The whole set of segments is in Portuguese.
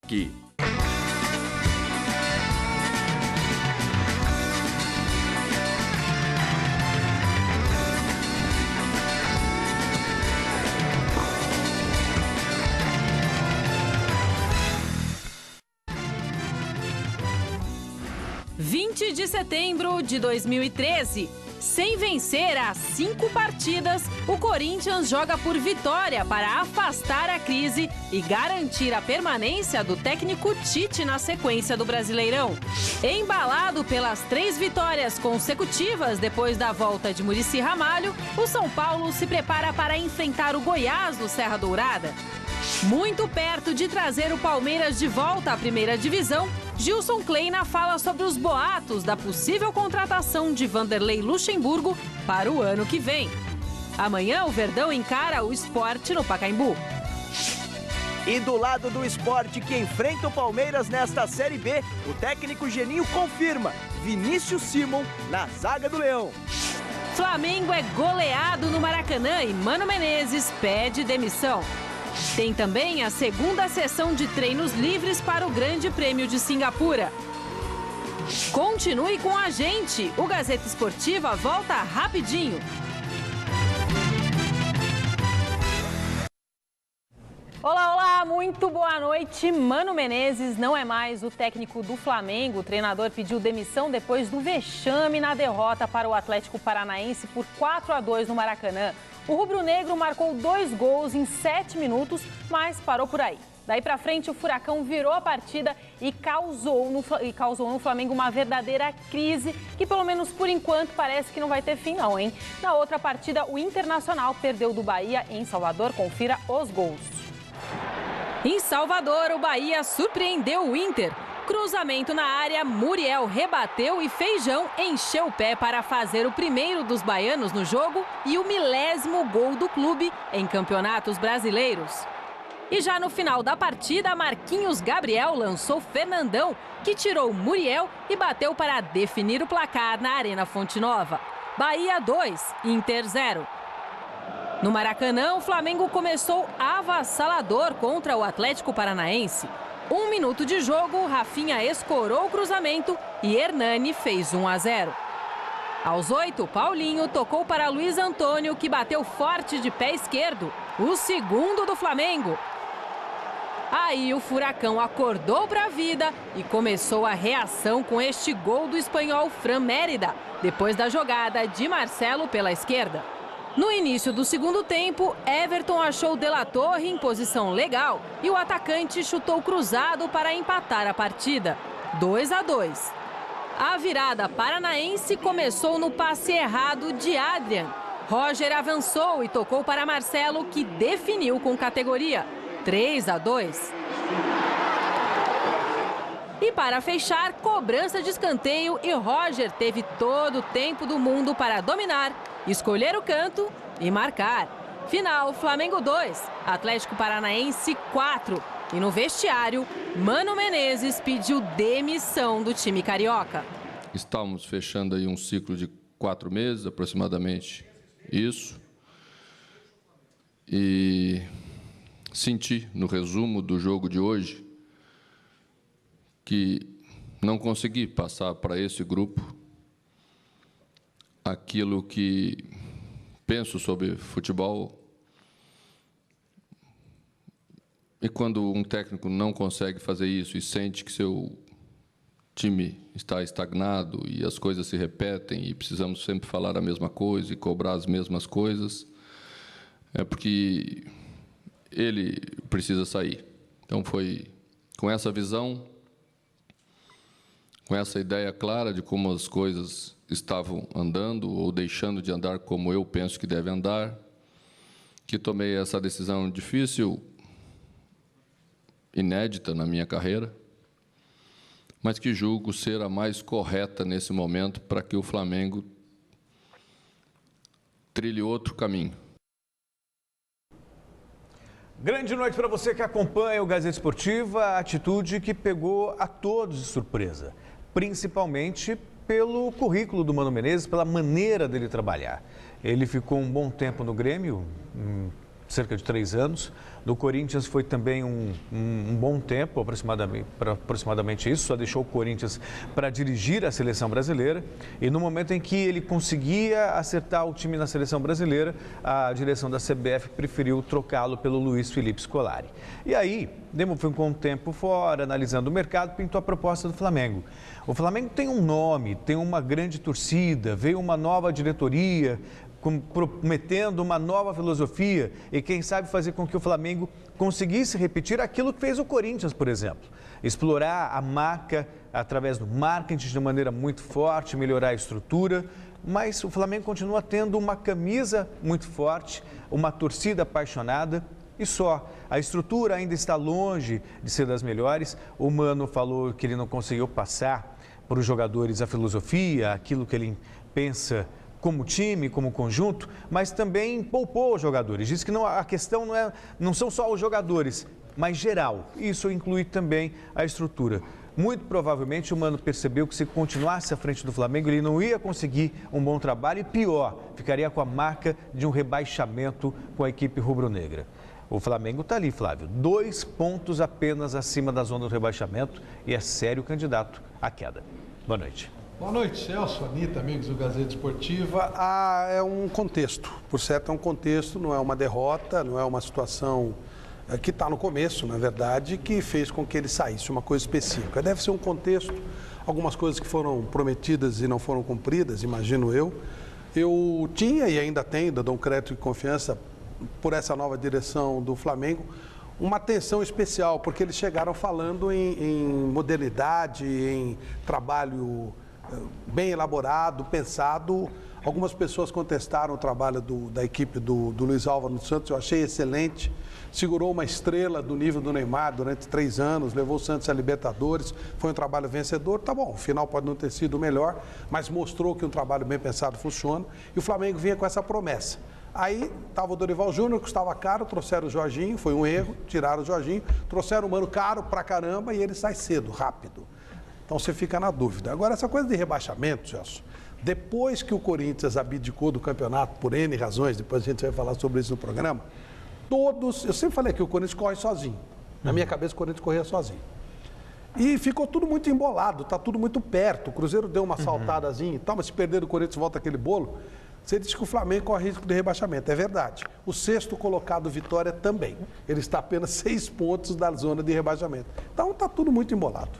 Aqui. De setembro de 2013. Sem vencer as 5 partidas, o Corinthians joga por vitória para afastar a crise e garantir a permanência do técnico Tite na sequência do Brasileirão. Embalado pelas 3 vitórias consecutivas depois da volta de Muricy Ramalho, o São Paulo se prepara para enfrentar o Goiás do Serra Dourada. Muito perto de trazer o Palmeiras de volta à primeira divisão, Gilson Kleina fala sobre os boatos da possível contratação de Vanderlei Luxemburgo para o ano que vem. Amanhã o Verdão encara o Sport no Pacaembu. E do lado do Sport que enfrenta o Palmeiras nesta Série B, o técnico Geninho confirma Vinícius Simon na zaga do Leão. Flamengo é goleado no Maracanã e Mano Menezes pede demissão. Tem também a segunda sessão de treinos livres para o Grande Prêmio de Singapura. Continue com a gente, o Gazeta Esportiva volta rapidinho. Olá, olá, muito boa noite. Mano Menezes não é mais o técnico do Flamengo. O treinador pediu demissão depois do vexame na derrota para o Atlético Paranaense por 4-2 no Maracanã. O rubro-negro marcou 2 gols em 7 minutos, mas parou por aí. Daí pra frente, o Furacão virou a partida e causou no Flamengo uma verdadeira crise, que pelo menos por enquanto parece que não vai ter fim não, hein? Na outra partida, o Internacional perdeu do Bahia em Salvador. Confira os gols. Em Salvador, o Bahia surpreendeu o Inter. Cruzamento na área, Muriel rebateu e Feijão encheu o pé para fazer o primeiro dos baianos no jogo e o 10º gol do clube em campeonatos brasileiros. E já no final da partida, Marquinhos Gabriel lançou Fernandão, que tirou Muriel e bateu para definir o placar na Arena Fonte Nova. Bahia 2, Inter 0. No Maracanã, o Flamengo começou avassalador contra o Atlético Paranaense. 1 minuto de jogo, Rafinha escorou o cruzamento e Hernani fez 1-0. Aos 8, Paulinho tocou para Luiz Antônio, que bateu forte de pé esquerdo, o segundo do Flamengo. Aí o Furacão acordou para a vida e começou a reação com este gol do espanhol Fran Mérida, depois da jogada de Marcelo pela esquerda. No início do segundo tempo, Everton achou De La Torre em posição legal e o atacante chutou cruzado para empatar a partida. 2-2. A virada paranaense começou no passe errado de Adrian. Roger avançou e tocou para Marcelo, que definiu com categoria. 3-2. E para fechar, cobrança de escanteio e Roger teve todo o tempo do mundo para dominar, escolher o canto e marcar. Final, Flamengo 2, Atlético Paranaense 4. E no vestiário, Mano Menezes pediu demissão do time carioca. Estamos fechando aí um ciclo de 4 meses, aproximadamente isso. E senti, no resumo do jogo de hoje, que não consegui passar para esse grupo aquilo que penso sobre futebol. E quando um técnico não consegue fazer isso e sente que seu time está estagnado e as coisas se repetem e precisamos sempre falar a mesma coisa e cobrar as mesmas coisas, é porque ele precisa sair. Então, foi com essa visão, com essa ideia clara de como as coisas estavam andando ou deixando de andar como eu penso que deve andar, que tomei essa decisão difícil, inédita na minha carreira, mas que julgo ser a mais correta nesse momento para que o Flamengo trilhe outro caminho. Grande noite para você que acompanha o Gazeta Esportiva, a atitude que pegou a todos de surpresa, principalmente pelo currículo do Mano Menezes, pela maneira dele trabalhar. Ele ficou um bom tempo no Grêmio, cerca de 3 anos, do Corinthians foi também um bom tempo, aproximadamente isso, só deixou o Corinthians para dirigir a seleção brasileira. E no momento em que ele conseguia acertar o time na seleção brasileira, a direção da CBF preferiu trocá-lo pelo Luiz Felipe Scolari. E aí, Demo foi com um tempo fora, analisando o mercado, pintou a proposta do Flamengo. O Flamengo tem um nome, tem uma grande torcida, veio uma nova diretoria, prometendo uma nova filosofia e quem sabe fazer com que o Flamengo conseguisse repetir aquilo que fez o Corinthians, por exemplo. Explorar a marca através do marketing de maneira muito forte, melhorar a estrutura, mas o Flamengo continua tendo uma camisa muito forte, uma torcida apaixonada e só. A estrutura ainda está longe de ser das melhores. O Mano falou que ele não conseguiu passar para os jogadores a filosofia, aquilo que ele pensa como time, como conjunto, mas também poupou os jogadores. Diz que a questão não são só os jogadores, mas geral. Isso inclui também a estrutura. Muito provavelmente o Mano percebeu que se continuasse à frente do Flamengo, ele não ia conseguir um bom trabalho e pior, ficaria com a marca de um rebaixamento com a equipe rubro-negra. O Flamengo está ali, Flávio, 2 pontos apenas acima da zona do rebaixamento e é sério candidato à queda. Boa noite. Boa noite, Celso, Anitta, amigos do Gazeta Esportiva. É um contexto, por certo é um contexto, não é uma derrota, não é uma situação que está no começo, na verdade, que fez com que ele saísse, uma coisa específica. Deve ser um contexto, algumas coisas que foram prometidas e não foram cumpridas, imagino eu. Eu tinha e ainda tenho, dou um crédito de confiança por essa nova direção do Flamengo, uma atenção especial, porque eles chegaram falando em modernidade, em trabalho bem elaborado, pensado. Algumas pessoas contestaram o trabalho da equipe do Luiz Álvaro dos Santos, eu achei excelente. Segurou uma estrela do nível do Neymar durante 3 anos, levou o Santos a Libertadores, foi um trabalho vencedor. Tá bom, o final pode não ter sido o melhor, mas mostrou que um trabalho bem pensado funciona. E o Flamengo vinha com essa promessa. Aí estava o Dorival Júnior, custava caro, trouxeram o Jorginho, foi um erro, tiraram o Jorginho, trouxeram o Mano caro pra caramba e ele sai cedo, rápido. Então você fica na dúvida. Agora, essa coisa de rebaixamento, Celso, depois que o Corinthians abdicou do campeonato, por N razões, depois a gente vai falar sobre isso no programa, eu sempre falei que o Corinthians corre sozinho. Na minha cabeça, o Corinthians corria sozinho. E ficou tudo muito embolado, está tudo muito perto. O Cruzeiro deu uma saltadazinha e tal, mas se perder o Corinthians, volta aquele bolo. Você diz que o Flamengo corre risco de rebaixamento. É verdade. O 6º colocado, Vitória, também. Ele está apenas 6 pontos da zona de rebaixamento. Então, está tudo muito embolado.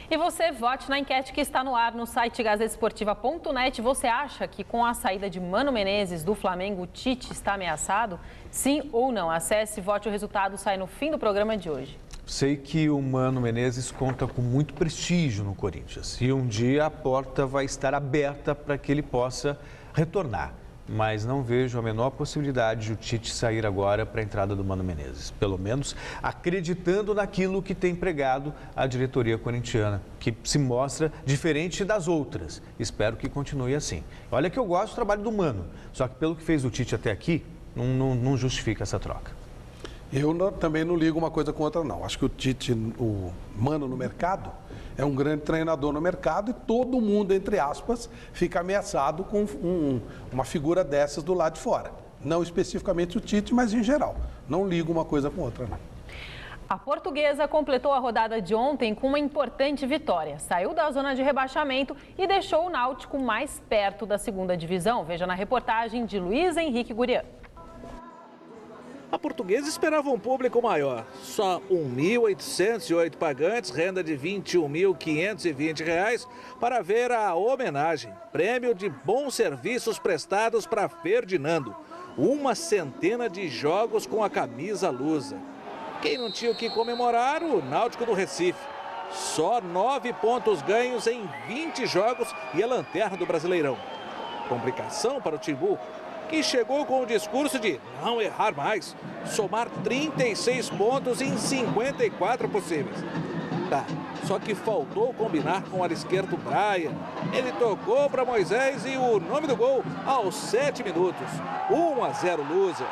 E você vote na enquete que está no ar no site gazetesportiva.net. Você acha que com a saída de Mano Menezes do Flamengo, o Tite está ameaçado? Sim ou não? Acesse, vote, o resultado sai no fim do programa de hoje. Sei que o Mano Menezes conta com muito prestígio no Corinthians. E um dia a porta vai estar aberta para que ele possa retornar. Mas não vejo a menor possibilidade de o Tite sair agora para a entrada do Mano Menezes. Pelo menos acreditando naquilo que tem pregado a diretoria corintiana, que se mostra diferente das outras. Espero que continue assim. Olha que eu gosto do trabalho do Mano, só que pelo que fez o Tite até aqui, não justifica essa troca. Eu também não ligo uma coisa com outra, não. Acho que o Tite, o Mano no mercado, é um grande treinador no mercado e todo mundo, entre aspas, fica ameaçado com uma figura dessas do lado de fora. Não especificamente o Tite, mas em geral. Não ligo uma coisa com outra, não. A Portuguesa completou a rodada de ontem com uma importante vitória. Saiu da zona de rebaixamento e deixou o Náutico mais perto da 2ª divisão. Veja na reportagem de Luiz Henrique Gurian. A Portuguesa esperava um público maior. Só 1.808 pagantes, renda de R$ 21.520 para ver a homenagem. Prêmio de bons serviços prestados para Ferdinando. 100 de jogos com a camisa lusa. Quem não tinha o que comemorar? O Náutico do Recife. Só 9 pontos ganhos em 20 jogos e a lanterna do Brasileirão. Complicação para o Timbu, que chegou com o discurso de não errar mais, somar 36 pontos em 54 possíveis. Tá, só que faltou combinar com o Arisquerto Braia. Ele tocou para Moisés e o nome do gol aos 7 minutos. 1-0 Lusa.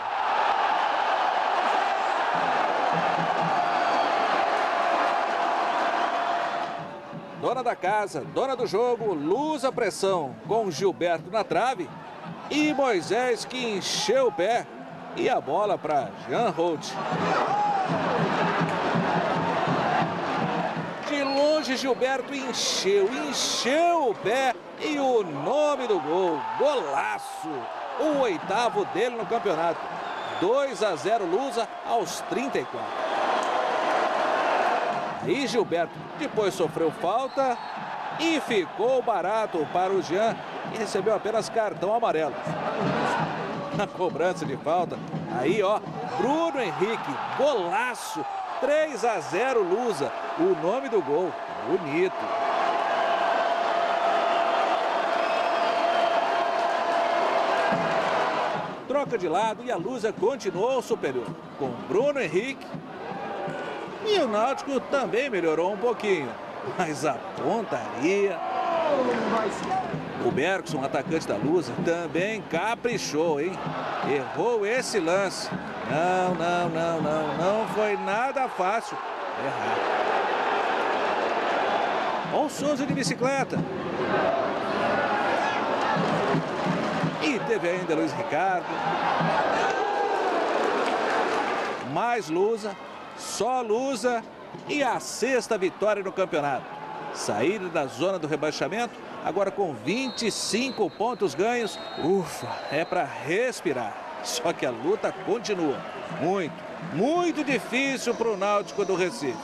Dona da casa, dona do jogo, Lusa pressão com Gilberto na trave. E Moisés, que encheu o pé, E a bola para Jean Holt. De longe, Gilberto encheu o pé e o nome do gol, golaço. O 8º dele no campeonato. 2-0 Lusa aos 34. Aí Gilberto depois sofreu falta e ficou barato para o Jean, que recebeu apenas cartão amarelo. Na cobrança de falta, aí ó, Bruno Henrique, golaço, 3-0 Lusa, o nome do gol, bonito. Troca de lado e a Lusa continuou superior, com Bruno Henrique. E o Náutico também melhorou um pouquinho, mas a pontaria... O Bergson, atacante da Lusa, também caprichou, hein? Errou esse lance. Não foi nada fácil errar. Olha o Souza de bicicleta. E teve ainda Luiz Ricardo. Mais Lusa, só Lusa e a 6ª vitória no campeonato. Saída da zona do rebaixamento, agora com 25 pontos ganhos. Ufa, é para respirar. Só que a luta continua. Muito difícil para o Náutico do Recife.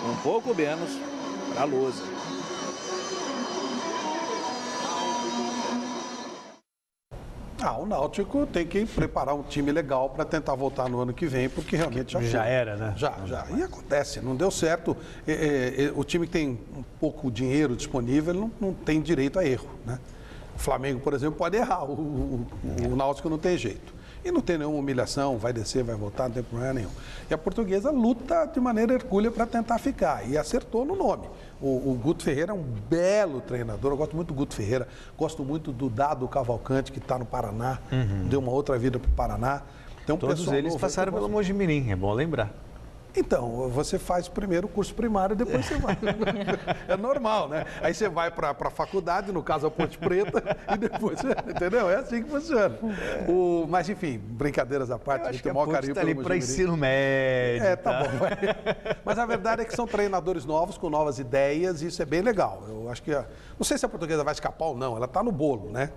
Um pouco menos para a Lusa. O Náutico tem que preparar um time legal para tentar voltar no ano que vem, porque realmente já era, né? Já. E acontece, não deu certo. O time que tem um pouco dinheiro disponível não tem direito a erro, né? O Flamengo, por exemplo, pode errar, o Náutico não tem jeito. E não tem nenhuma humilhação, vai descer, vai voltar, não tem problema nenhum. E a Portuguesa luta de maneira hercúlea para tentar ficar, e acertou no nome. O Guto Ferreira é um belo treinador, eu gosto muito do Guto Ferreira, gosto muito do Dado Cavalcante, que está no Paraná, deu uma outra vida para o Paraná. Então, todos eles passaram pelo Mojimirim, é bom lembrar. Então, você faz primeiro o curso primário e depois você vai. É normal, né? Aí você vai para a faculdade, no caso a Ponte Preta, e depois, entendeu? É assim que funciona. Mas, enfim, brincadeiras à parte, a gente tem o maior carinho pelo Mojimirim. Para ensino médio. Tá bom. Mas a verdade é que são treinadores novos, com novas ideias, e isso é bem legal. Eu acho que, não sei se a Portuguesa vai escapar ou não, ela está no bolo, né?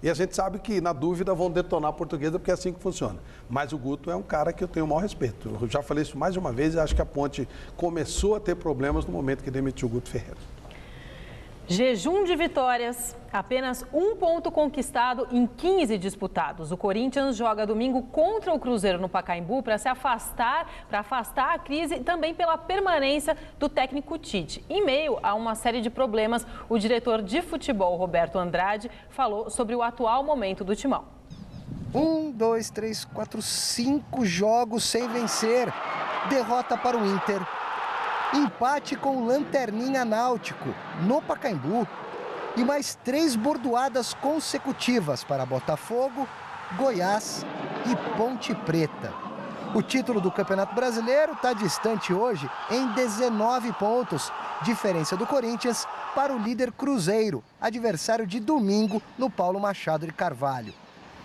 E a gente sabe que, na dúvida, vão detonar a Portuguesa, porque é assim que funciona. Mas o Guto é um cara que eu tenho o maior respeito. Eu já falei isso mais de uma vez e acho que a Ponte começou a ter problemas no momento que demitiu o Guto Ferreira. Jejum de vitórias, apenas 1 ponto conquistado em 15 disputados. O Corinthians joga domingo contra o Cruzeiro no Pacaembu para afastar a crise e também pela permanência do técnico Tite. Em meio a uma série de problemas, o diretor de futebol, Roberto Andrade, falou sobre o atual momento do timão. 1, 2, 3, 4, 5 jogos sem vencer. Derrota para o Inter. Empate com o Lanterninha Náutico, no Pacaembu. E mais 3 bordoadas consecutivas para Botafogo, Goiás e Ponte Preta. O título do Campeonato Brasileiro está distante hoje em 19 pontos. Diferença do Corinthians para o líder Cruzeiro, adversário de domingo no Paulo Machado de Carvalho.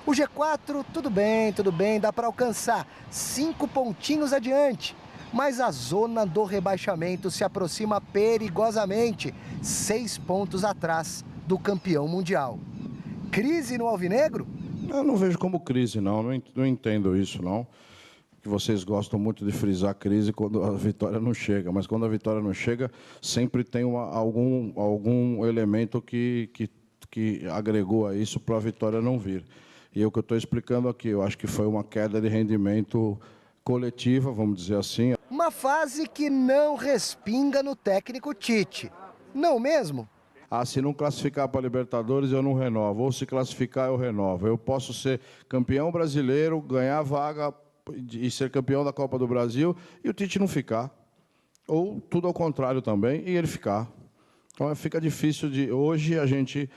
O G4, tudo bem, dá para alcançar 5 pontinhos adiante. Mas a zona do rebaixamento se aproxima perigosamente, 6 pontos atrás do campeão mundial. Crise no Alvinegro? Eu não vejo como crise, não entendo isso, não. Que vocês gostam muito de frisar crise quando a vitória não chega, mas quando a vitória não chega, sempre tem algum elemento que agregou a isso para a vitória não vir. E é o que eu estou explicando aqui, eu acho que foi uma queda de rendimento coletiva, vamos dizer assim. Uma fase que não respinga no técnico Tite. Não mesmo? Se não classificar para a Libertadores, eu não renovo. Ou se classificar, eu renovo. Eu posso ser campeão brasileiro, ganhar vaga e ser campeão da Copa do Brasil e o Tite não ficar. Ou tudo ao contrário também e ele ficar. Então fica difícil de hoje a gente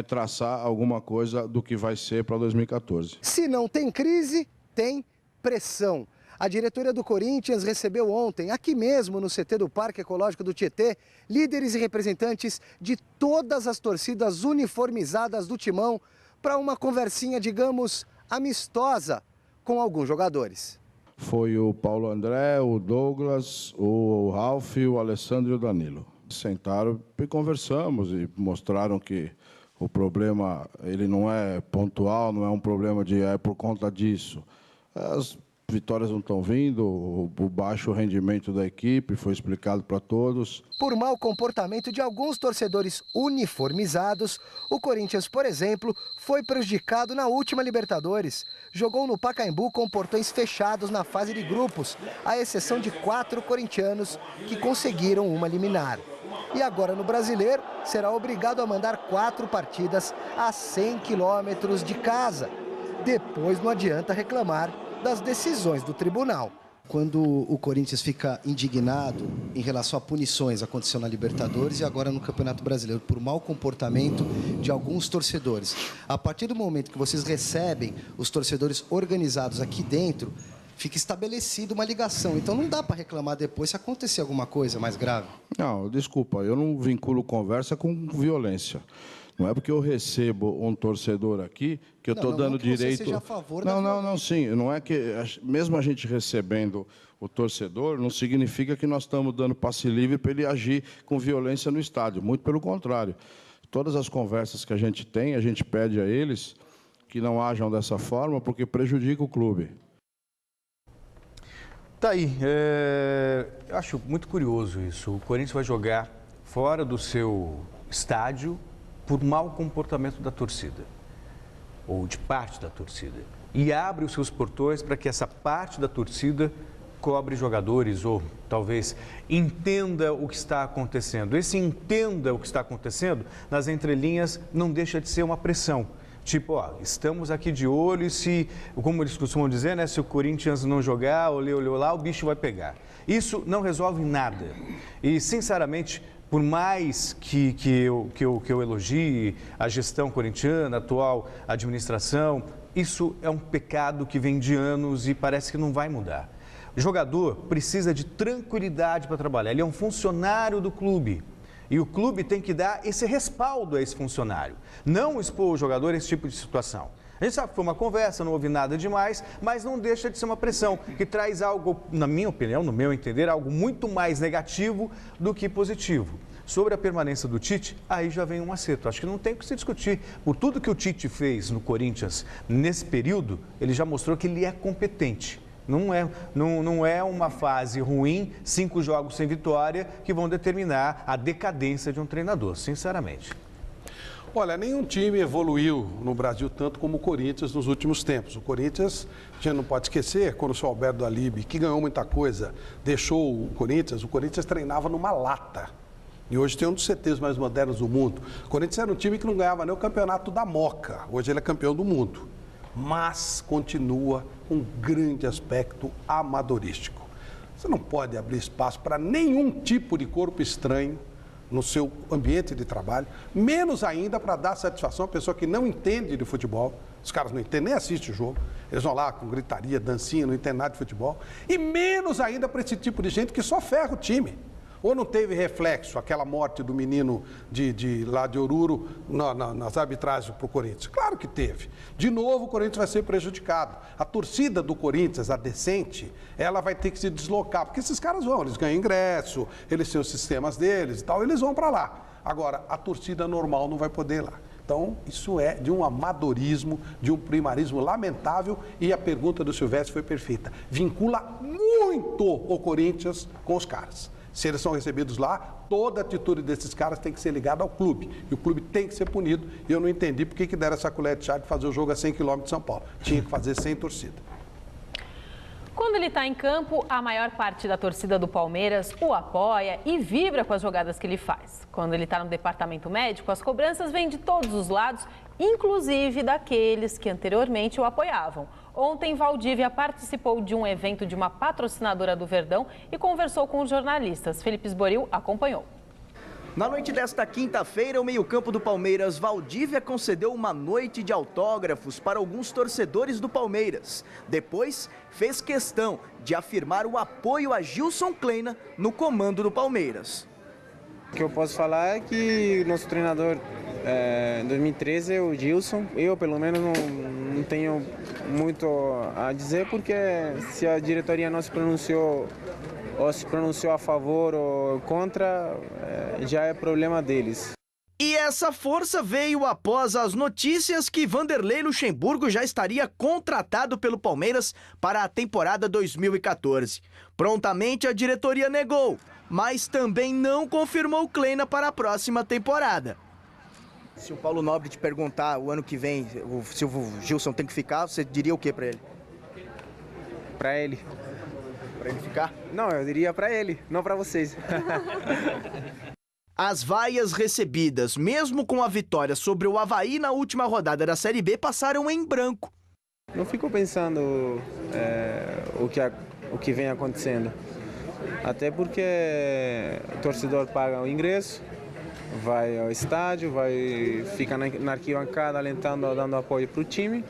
traçar alguma coisa do que vai ser para 2014. Se não tem crise, tem pressão. A diretoria do Corinthians recebeu ontem, aqui mesmo no CT do Parque Ecológico do Tietê, líderes e representantes de todas as torcidas uniformizadas do Timão para uma conversinha, digamos, amistosa, com alguns jogadores. Foi o Paulo André, o Douglas, o Ralf, o Alessandro e o Danilo. Sentaram e conversamos e mostraram que o problema ele não é pontual, não é um problema de por conta disso. As vitórias não estão vindo, o baixo rendimento da equipe foi explicado para todos. Por mau comportamento de alguns torcedores uniformizados, o Corinthians, por exemplo, foi prejudicado na última Libertadores. Jogou no Pacaembu com portões fechados na fase de grupos, à exceção de 4 corintianos que conseguiram uma liminar. E agora no Brasileiro, será obrigado a mandar 4 partidas a 100 quilômetros de casa. Depois não adianta reclamar das decisões do tribunal. Quando o Corinthians fica indignado em relação a punições, aconteceu na Libertadores e agora no Campeonato Brasileiro, por mau comportamento de alguns torcedores. A partir do momento que vocês recebem os torcedores organizados aqui dentro, fica estabelecida uma ligação. Então não dá para reclamar depois se acontecer alguma coisa mais grave. Não, desculpa, eu não vinculo conversa com violência. Não é porque eu recebo um torcedor aqui que eu estou dando direito. Você seja a favor não, sim. Não é que, mesmo a gente recebendo o torcedor, não significa que nós estamos dando passe livre para ele agir com violência no estádio. Muito pelo contrário. Todas as conversas que a gente tem, a gente pede a eles que não ajam dessa forma, porque prejudica o clube. Tá aí. Eu acho muito curioso isso. O Corinthians vai jogar fora do seu estádio por mau comportamento da torcida, ou de parte da torcida, e abre os seus portões para que essa parte da torcida cobre jogadores, ou talvez entenda o que está acontecendo. Esse entenda o que está acontecendo, nas entrelinhas, não deixa de ser uma pressão. Tipo, ó, estamos aqui de olho e se, como eles costumam dizer, né, se o Corinthians não jogar, olhou lá, o bicho vai pegar. Isso não resolve nada. E, sinceramente, por mais que eu elogie a gestão corintiana, a atual administração, isso é um pecado que vem de anos e parece que não vai mudar. O jogador precisa de tranquilidade para trabalhar, ele é um funcionário do clube. E o clube tem que dar esse respaldo a esse funcionário, não expor o jogador a esse tipo de situação. A gente sabe que foi uma conversa, não houve nada demais, mas não deixa de ser uma pressão que traz algo, na minha opinião, no meu entender, algo muito mais negativo do que positivo. Sobre a permanência do Tite, aí já vem um acerto. Acho que não tem o que se discutir. Por tudo que o Tite fez no Corinthians nesse período, ele já mostrou que ele é competente. Não é uma fase ruim, 5 jogos sem vitória, que vão determinar a decadência de um treinador, sinceramente. Olha, nenhum time evoluiu no Brasil tanto como o Corinthians nos últimos tempos. O Corinthians, a gente não pode esquecer, quando o seu Alberto Alibe, que ganhou muita coisa, deixou o Corinthians treinava numa lata. E hoje tem um dos CTs mais modernos do mundo. O Corinthians era um time que não ganhava nem o campeonato da Moca. Hoje ele é campeão do mundo. Mas continua com um grande aspecto amadorístico. Você não pode abrir espaço para nenhum tipo de corpo estranho no seu ambiente de trabalho, menos ainda para dar satisfação à pessoa que não entende de futebol. Os caras não entendem, nem assistem o jogo. Eles vão lá com gritaria, dancinha, não entendem nada de futebol. E menos ainda para esse tipo de gente que só ferra o time. Ou não teve reflexo aquela morte do menino lá de Oruro nas arbitragens para o Corinthians? Claro que teve. De novo, o Corinthians vai ser prejudicado. A torcida do Corinthians, a decente, ela vai ter que se deslocar, porque esses caras vão, eles ganham ingresso, eles têm os sistemas deles e tal, eles vão para lá. Agora, a torcida normal não vai poder ir lá. Então, isso é de um amadorismo, de um primarismo lamentável, e a pergunta do Silvestre foi perfeita. Vincula muito o Corinthians com os caras. Se eles são recebidos lá, toda a atitude desses caras tem que ser ligada ao clube. E o clube tem que ser punido. E eu não entendi por que deram essa colher de chá de fazer o jogo a 100 km de São Paulo. Tinha que fazer sem torcida. Quando ele está em campo, a maior parte da torcida do Palmeiras o apoia e vibra com as jogadas que ele faz. Quando ele está no departamento médico, as cobranças vêm de todos os lados, inclusive daqueles que anteriormente o apoiavam. Ontem, Valdívia participou de um evento de uma patrocinadora do Verdão e conversou com os jornalistas. Felipe Esboril acompanhou. Na noite desta quinta-feira, o meio-campo do Palmeiras, Valdívia, concedeu uma noite de autógrafos para alguns torcedores do Palmeiras. Depois, fez questão de afirmar o apoio a Gilson Kleina no comando do Palmeiras. O que eu posso falar é que o nosso treinador Em 2013 o Gilson, eu pelo menos não tenho muito a dizer, porque se a diretoria não se pronunciou ou se pronunciou a favor ou contra, já é problema deles. E essa força veio após as notícias que Vanderlei Luxemburgo já estaria contratado pelo Palmeiras para a temporada 2014. Prontamente a diretoria negou, mas também não confirmou Kleina para a próxima temporada. Se o Paulo Nobre te perguntar o ano que vem se o Gilson tem que ficar, você diria o que para ele? Para ele. Para ele ficar? Não, eu diria para ele, não para vocês. As vaias recebidas, mesmo com a vitória sobre o Avaí na última rodada da Série B, passaram em branco. Não fico pensando o que vem acontecendo. Até porque o torcedor paga o ingresso, vai ao estádio, fica na arquibancada alentando, dando apoio para o time.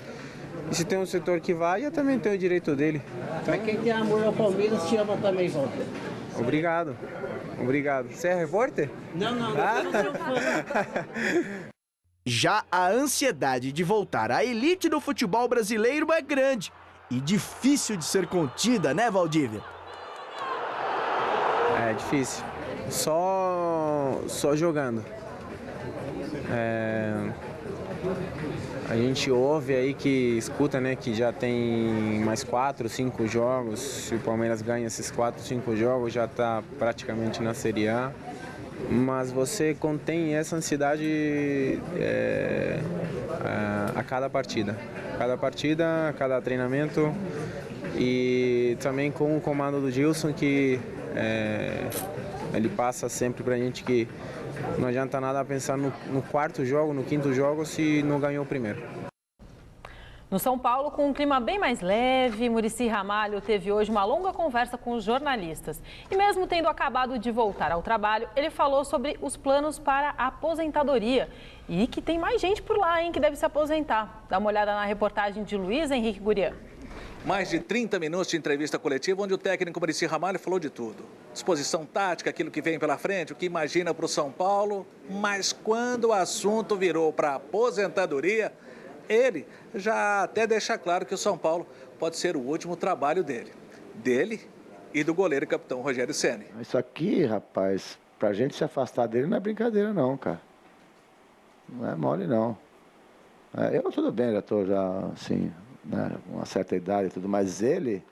E se tem um setor que vai, eu também tenho o direito dele. Então... Mas quem tem amor ao Palmeiras te ama também, Walter. Obrigado. Obrigado. Você é repórter? Não, eu sou seu fã. Já a ansiedade de voltar à elite do futebol brasileiro é grande e difícil de ser contida, né, Valdívia? É difícil. Só jogando. A gente ouve aí escuta, né, que já tem mais 4, 5 jogos. Se o Palmeiras ganha esses 4, 5 jogos, já está praticamente na Série A. Mas você contém essa ansiedade a cada partida. A cada treinamento. E também com o comando do Gilson, que ele passa sempre pra gente que não adianta nada pensar no quarto jogo, no quinto jogo, se não ganhou o primeiro. No São Paulo, com um clima bem mais leve, Muricy Ramalho teve hoje uma longa conversa com os jornalistas. E mesmo tendo acabado de voltar ao trabalho, ele falou sobre os planos para a aposentadoria. E que tem mais gente por lá, hein, que deve se aposentar. Dá uma olhada na reportagem de Luiz Henrique Gurian. Mais de 30 minutos de entrevista coletiva, onde o técnico Muricy Ramalho falou de tudo. Disposição tática, aquilo que vem pela frente, o que imagina para o São Paulo. Mas quando o assunto virou para a aposentadoria, ele já até deixa claro que o São Paulo pode ser o último trabalho dele e do goleiro e capitão Rogério Ceni. Isso aqui, rapaz, pra gente se afastar dele não é brincadeira não, cara. Não é mole não. Eu tudo bem, já estou assim, né, uma certa idade e tudo, mas ele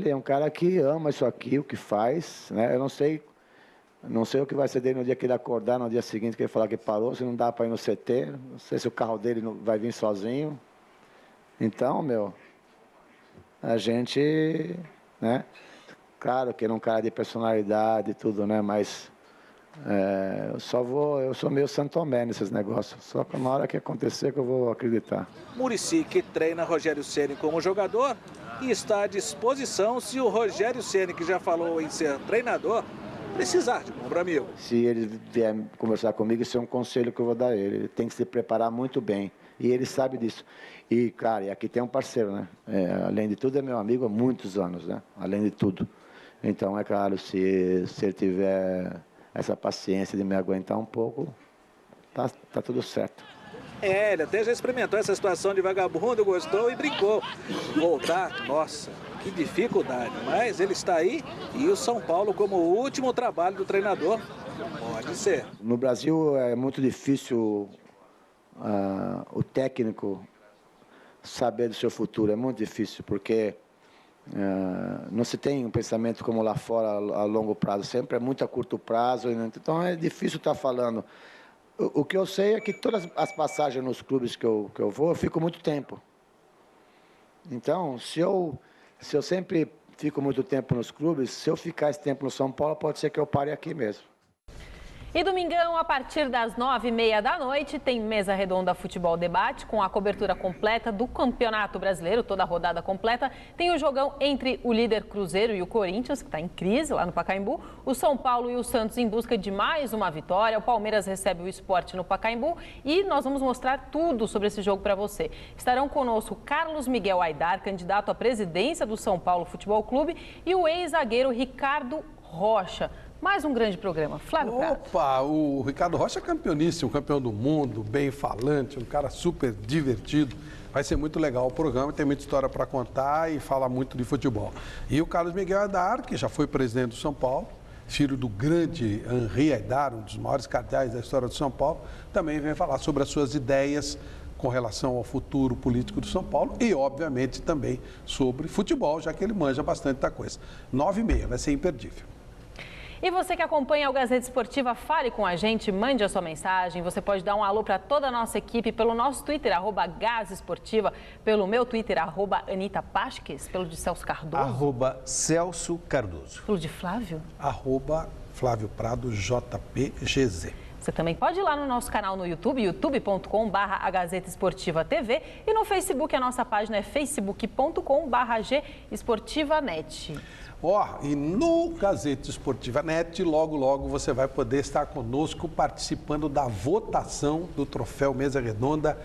é um cara que ama isso aqui, o que faz, né? Eu não sei o que vai ser dele no dia que ele acordar, no dia seguinte que ele falar que parou, se não dá para ir no CT, não sei se o carro dele vai vir sozinho. Então, a gente, né, claro que ele é um cara de personalidade e tudo, né, mas eu sou meio Santo Tomé nesses negócios, só que na hora que acontecer que eu vou acreditar. Muricy, que treina Rogério Ceni como jogador e está à disposição se o Rogério Ceni, que já falou em ser treinador, precisar de um ombro amigo. Se ele vier conversar comigo, isso é um conselho que eu vou dar a ele. Ele tem que se preparar muito bem. E ele sabe disso. E, cara, e aqui tem um parceiro, né? Além de tudo, é meu amigo há muitos anos, né? Além de tudo. Então, é claro, se ele tiver essa paciência de me aguentar um pouco, tá tudo certo. Ele até já experimentou essa situação de vagabundo, gostou e brincou. Voltar, nossa, que dificuldade. Mas ele está aí e o São Paulo, como o último trabalho do treinador, pode ser. No Brasil é muito difícil o técnico saber do seu futuro. É muito difícil, porque não se tem um pensamento como lá fora a longo prazo. Sempre é muito a curto prazo. Então é difícil estar falando. O que eu sei é que todas as passagens nos clubes que eu vou, eu fico muito tempo. Então, se eu sempre fico muito tempo nos clubes, se eu ficar esse tempo no São Paulo, pode ser que eu pare aqui mesmo. E domingão, a partir das 9h30 da noite, tem Mesa Redonda Futebol Debate, com a cobertura completa do Campeonato Brasileiro, toda a rodada completa. Tem o jogão entre o líder Cruzeiro e o Corinthians, que está em crise lá no Pacaembu. O São Paulo e o Santos em busca de mais uma vitória. O Palmeiras recebe o Sport no Pacaembu e nós vamos mostrar tudo sobre esse jogo para você. Estarão conosco Carlos Miguel Aidar, candidato à presidência do São Paulo Futebol Clube, e o ex-zagueiro Ricardo Rocha. mais um grande programa. Flávio Prado. Opa, o Ricardo Rocha é campeoníssimo, campeão do mundo, bem falante, um cara super divertido. Vai ser muito legal o programa, tem muita história para contar e fala muito de futebol. E o Carlos Miguel Aidar, que já foi presidente do São Paulo, filho do grande Henri Aidar, um dos maiores cardeais da história do São Paulo, também vem falar sobre as suas ideias com relação ao futuro político do São Paulo e, obviamente, também sobre futebol, já que ele manja bastante da coisa. 9h30, vai ser imperdível. E você que acompanha o Gazeta Esportiva, fale com a gente, mande a sua mensagem. Você pode dar um alô para toda a nossa equipe pelo nosso Twitter, @Gazesportiva, pelo meu Twitter, @Anita Pasques, pelo de Celso Cardoso. @Celso Cardoso. Pelo de Flávio? @Flávio Prado, JPGZ. Você também pode ir lá no nosso canal no YouTube, youtube.com/A Gazeta Esportiva TV, e no Facebook, a nossa página é facebook.com/G Esportiva.net. E no Gazeta Esportiva Net, logo, logo você vai poder estar conosco participando da votação do Troféu Mesa Redonda,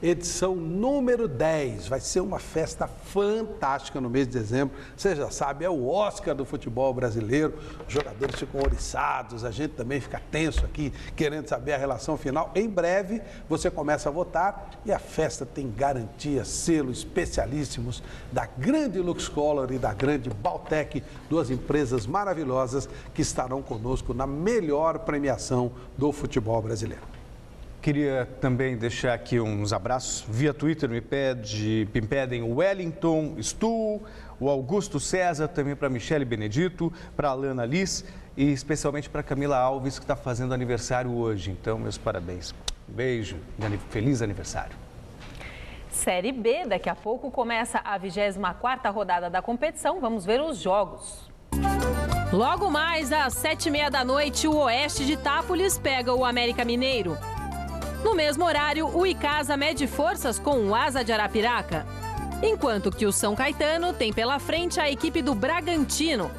edição número 10. Vai ser uma festa fantástica no mês de dezembro. Você já sabe, é o Oscar do futebol brasileiro. Os jogadores ficam oriçados, a gente também fica tenso aqui, querendo saber a relação final. Em breve, você começa a votar e a festa tem garantia, selos especialíssimos da grande Luxcolor e da grande Baltec, duas empresas maravilhosas que estarão conosco na melhor premiação do futebol brasileiro. Queria também deixar aqui uns abraços via Twitter, me pedem o Wellington Stuhl, o Augusto César, também para Michele Benedito, para a Alana Liz e especialmente para Camila Alves, que está fazendo aniversário hoje. Então, meus parabéns. Beijo, feliz aniversário. Série B, daqui a pouco começa a 24ª rodada da competição. Vamos ver os jogos. Logo mais às 7h30 o Oeste de Itápolis pega o América Mineiro. No mesmo horário, o Icasa mede forças com o Asa de Arapiraca, enquanto que o São Caetano tem pela frente a equipe do Bragantino.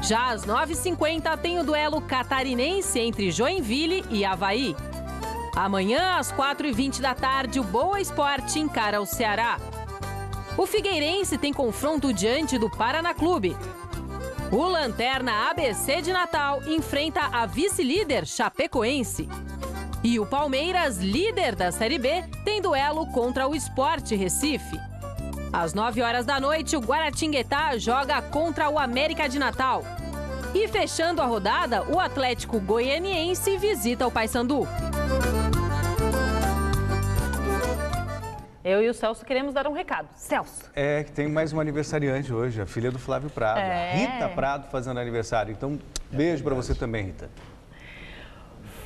Já às 9h50 tem o duelo catarinense entre Joinville e Avaí. Amanhã, às 4h20 o Boa Esporte encara o Ceará. O Figueirense tem confronto diante do Paraná Clube. O Lanterna ABC de Natal enfrenta a vice-líder Chapecoense. E o Palmeiras, líder da Série B, tem duelo contra o Sport Recife. Às 9h, o Guaratinguetá joga contra o América de Natal. E fechando a rodada, o Atlético Goianiense visita o Paysandu. Eu e o Celso queremos dar um recado. Celso. É, que tem mais uma aniversariante hoje, a filha do Flávio Prado, Rita Prado, fazendo aniversário. Então, beijo para você também, Rita.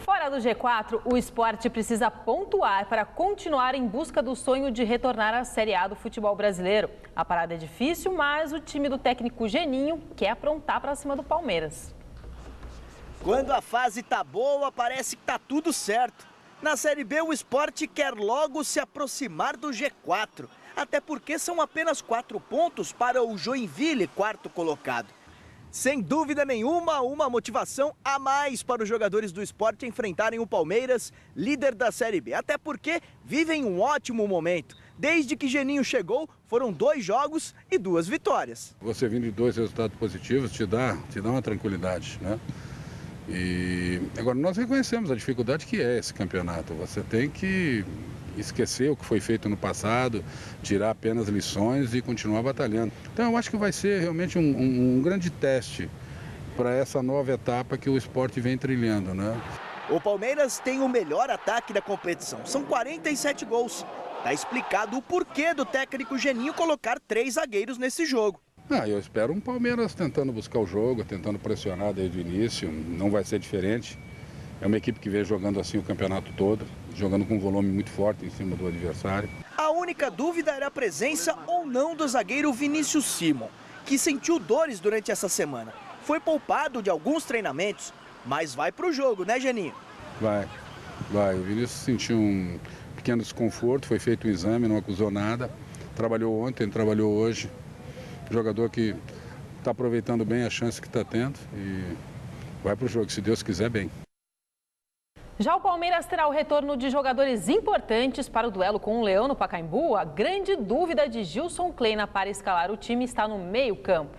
Fora do G4, o Sport precisa pontuar para continuar em busca do sonho de retornar à Série A do futebol brasileiro. A parada é difícil, mas o time do técnico Geninho quer aprontar para cima do Palmeiras. Quando a fase tá boa, parece que tá tudo certo. Na Série B, o Sport quer logo se aproximar do G4, até porque são apenas 4 pontos para o Joinville, quarto colocado. Sem dúvida nenhuma, uma motivação a mais para os jogadores do Sport enfrentarem o Palmeiras, líder da Série B. Até porque vivem um ótimo momento. Desde que Geninho chegou, foram 2 jogos e 2 vitórias. Você vindo de 2 resultados positivos te dá uma tranquilidade, né? E agora nós reconhecemos a dificuldade que é esse campeonato. Você tem que esquecer o que foi feito no passado, tirar apenas lições e continuar batalhando. Então eu acho que vai ser realmente um grande teste para essa nova etapa que o Sport vem trilhando, né? O Palmeiras tem o melhor ataque da competição, são 47 gols. Tá explicado o porquê do técnico Geninho colocar 3 zagueiros nesse jogo. Eu espero um Palmeiras tentando buscar o jogo, tentando pressionar desde o início, não vai ser diferente. É uma equipe que vem jogando assim o campeonato todo, jogando com um volume muito forte em cima do adversário. A única dúvida era a presença ou não do zagueiro Vinícius Simon, que sentiu dores durante essa semana. Foi poupado de alguns treinamentos, mas vai para o jogo, né, Geninho? Vai. O Vinícius sentiu um pequeno desconforto, foi feito um exame, não acusou nada. Trabalhou ontem, trabalhou hoje. Jogador que está aproveitando bem a chance que está tendo e vai para o jogo, se Deus quiser, bem. Já o Palmeiras terá o retorno de jogadores importantes para o duelo com o Leão no Pacaembu. A grande dúvida de Gilson Kleina para escalar o time está no meio-campo.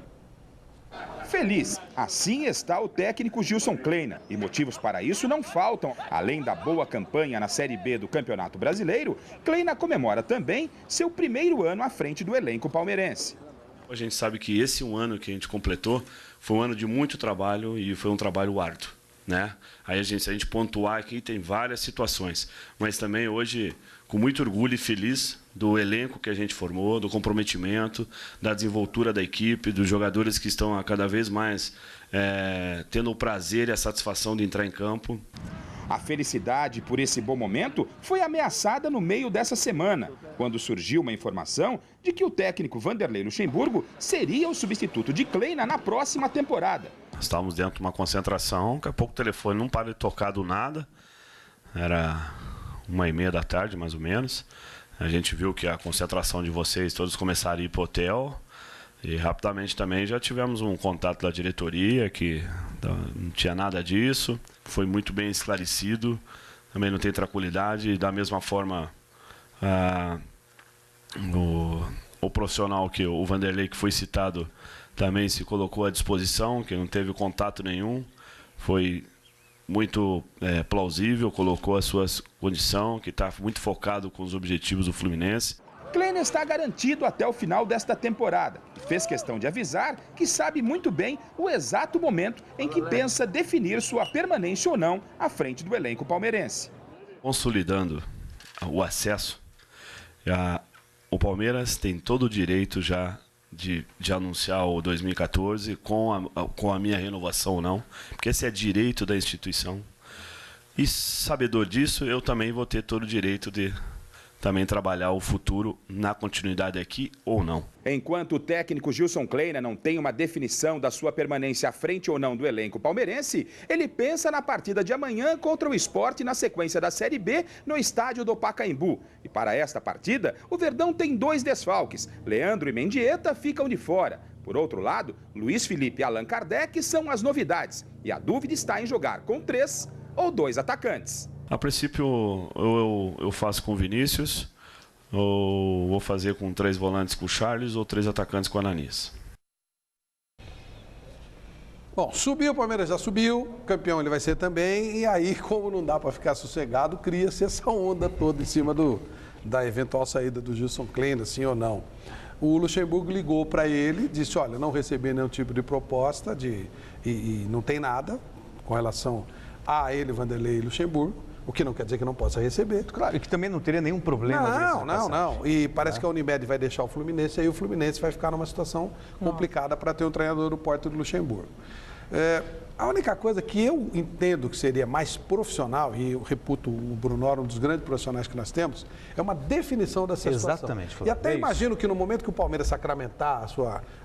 Feliz, assim está o técnico Gilson Kleina. E motivos para isso não faltam. Além da boa campanha na Série B do Campeonato Brasileiro, Kleina comemora também seu primeiro ano à frente do elenco palmeirense. A gente sabe que esse ano que a gente completou foi um ano de muito trabalho e foi um trabalho árduo, né? Aí se a gente pontuar aqui, tem várias situações, mas também hoje, com muito orgulho e feliz do elenco que a gente formou, do comprometimento, da desenvoltura da equipe, dos jogadores que estão a cada vez mais tendo o prazer e a satisfação de entrar em campo. A felicidade por esse bom momento foi ameaçada no meio dessa semana, quando surgiu uma informação de que o técnico Vanderlei Luxemburgo seria o substituto de Kleina na próxima temporada. Estávamos dentro de uma concentração, daqui a pouco o telefone não para de tocar do nada, era 1h30 da tarde mais ou menos. A gente viu que a concentração de vocês todos começaram a ir para o hotel e rapidamente também já tivemos um contato da diretoria que não tinha nada disso, foi muito bem esclarecido, também não tem tranquilidade e da mesma forma o profissional que o Vanderlei que foi citado também se colocou à disposição, que não teve contato nenhum, foi muito plausível, colocou a sua condição, que está muito focado com os objetivos do Fluminense. Kleina está garantido até o final desta temporada e fez questão de avisar que sabe muito bem o exato momento em que pensa definir sua permanência ou não à frente do elenco palmeirense. Consolidando o acesso, o Palmeiras tem todo o direito já de anunciar o 2014 com a minha renovação ou não, porque esse é direito da instituição. E sabedor disso, eu também vou ter todo o direito de também trabalhar o futuro na continuidade aqui ou não. Enquanto o técnico Gilson Kleina não tem uma definição da sua permanência à frente ou não do elenco palmeirense, ele pensa na partida de amanhã contra o Sport na sequência da Série B no estádio do Pacaembu. E para esta partida, o Verdão tem 2 desfalques. Leandro e Mendieta ficam de fora. Por outro lado, Luiz Felipe e Allan Kardec são as novidades. E a dúvida está em jogar com 3 ou 2 atacantes. A princípio eu faço com o Vinícius, ou vou fazer com 3 volantes com o Charles ou 3 atacantes com o Ananias. Bom, subiu, o Palmeiras já subiu, campeão ele vai ser também, e aí, como não dá para ficar sossegado, cria-se essa onda toda em cima da eventual saída do Gilson Kleina, sim ou não. O Luxemburgo ligou para ele, disse, olha, não recebi nenhum tipo de proposta e não tem nada com relação a ele, Vanderlei e Luxemburgo. O que não quer dizer que não possa receber. Claro, e que também não teria nenhum problema. Não. E parece que a Unimed vai deixar o Fluminense, aí o Fluminense vai ficar numa situação complicada para ter um treinador do porte do Luxemburgo. A única coisa que eu entendo que seria mais profissional, e eu reputo o Brunoro, um dos grandes profissionais que nós temos, é uma definição dessa situação. Exatamente. E até imagino que no momento que o Palmeiras sacramentar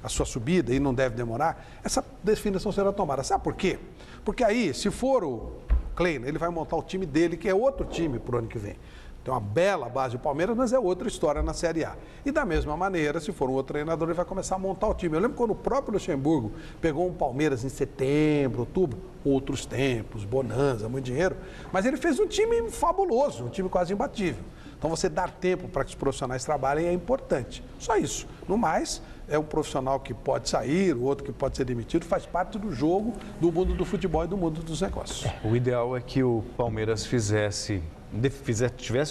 a sua subida, e não deve demorar, essa definição será tomada. Sabe por quê? Porque aí, se for o Kleina, ele vai montar o time dele, que é outro time para o ano que vem. Tem uma bela base do Palmeiras, mas é outra história na Série A. E da mesma maneira, se for um outro treinador, ele vai começar a montar o time. Eu lembro quando o próprio Luxemburgo pegou um Palmeiras em setembro, outubro, outros tempos, bonança, muito dinheiro, mas ele fez um time fabuloso, um time quase imbatível. Então você dar tempo para que os profissionais trabalhem é importante. Só isso. No mais, é um profissional que pode sair, o outro que pode ser demitido, faz parte do jogo, do mundo do futebol e do mundo dos negócios. O ideal é que o Palmeiras tivesse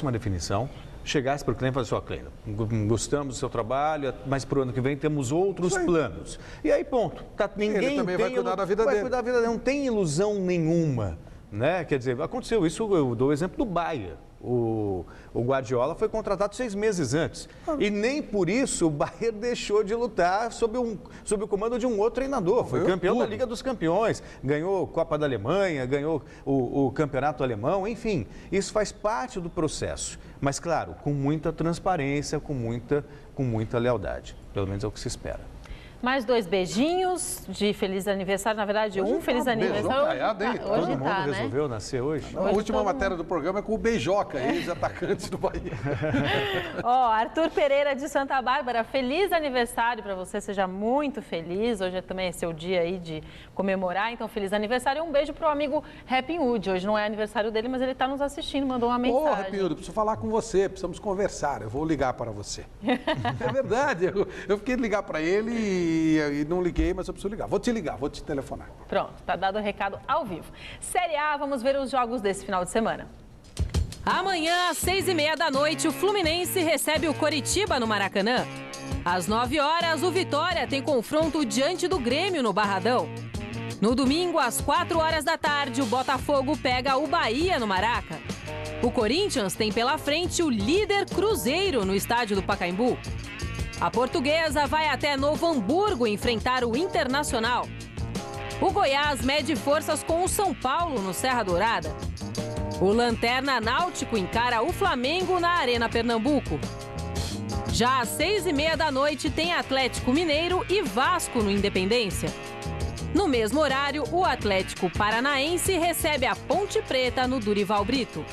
uma definição, chegasse para o Kleina e falasse, Kleina, gostamos do seu trabalho, mas para o ano que vem temos outros planos. E aí, ponto. Ninguém ele também vai cuidar da vida dele. Não tem ilusão nenhuma, né? Quer dizer, aconteceu isso, eu dou o exemplo do Bayern. O Guardiola foi contratado 6 meses antes. E nem por isso o Bayern deixou de lutar sob o comando de um outro treinador. Foi campeão da Liga dos Campeões, ganhou Copa da Alemanha, ganhou o Campeonato Alemão, enfim. Isso faz parte do processo. Mas, claro, com muita transparência, com muita lealdade. Pelo menos é o que se espera. Mais 2 beijinhos de feliz aniversário. Na verdade, hoje um feliz aniversário. Todo mundo resolveu nascer hoje. A última matéria do programa é com o Beijoca, ex-atacante do Bahia. Arthur Pereira de Santa Bárbara, feliz aniversário para você, seja muito feliz. Hoje também é seu dia aí de comemorar, então feliz aniversário. E um beijo pro amigo Happy Wood. Hoje não é aniversário dele, mas ele está nos assistindo, mandou uma mensagem. Happy Wood, preciso falar com você, precisamos conversar, eu vou ligar para você. É verdade, eu fiquei de ligar para ele e não liguei, mas eu preciso ligar. Vou te ligar, vou te telefonar. Pronto, tá dado o recado ao vivo. Série A, vamos ver os jogos desse final de semana. Amanhã, às 6h30 da noite, o Fluminense recebe o Coritiba no Maracanã. Às 9 horas, o Vitória tem confronto diante do Grêmio no Barradão. No domingo, às 4 horas da tarde, o Botafogo pega o Bahia no Maraca. O Corinthians tem pela frente o líder Cruzeiro no estádio do Pacaembu. A Portuguesa vai até Novo Hamburgo enfrentar o Internacional. O Goiás mede forças com o São Paulo no Serra Dourada. O Lanterna Náutico encara o Flamengo na Arena Pernambuco. Já às 6h30 da noite tem Atlético Mineiro e Vasco no Independência. No mesmo horário, o Atlético Paranaense recebe a Ponte Preta no Durival Brito.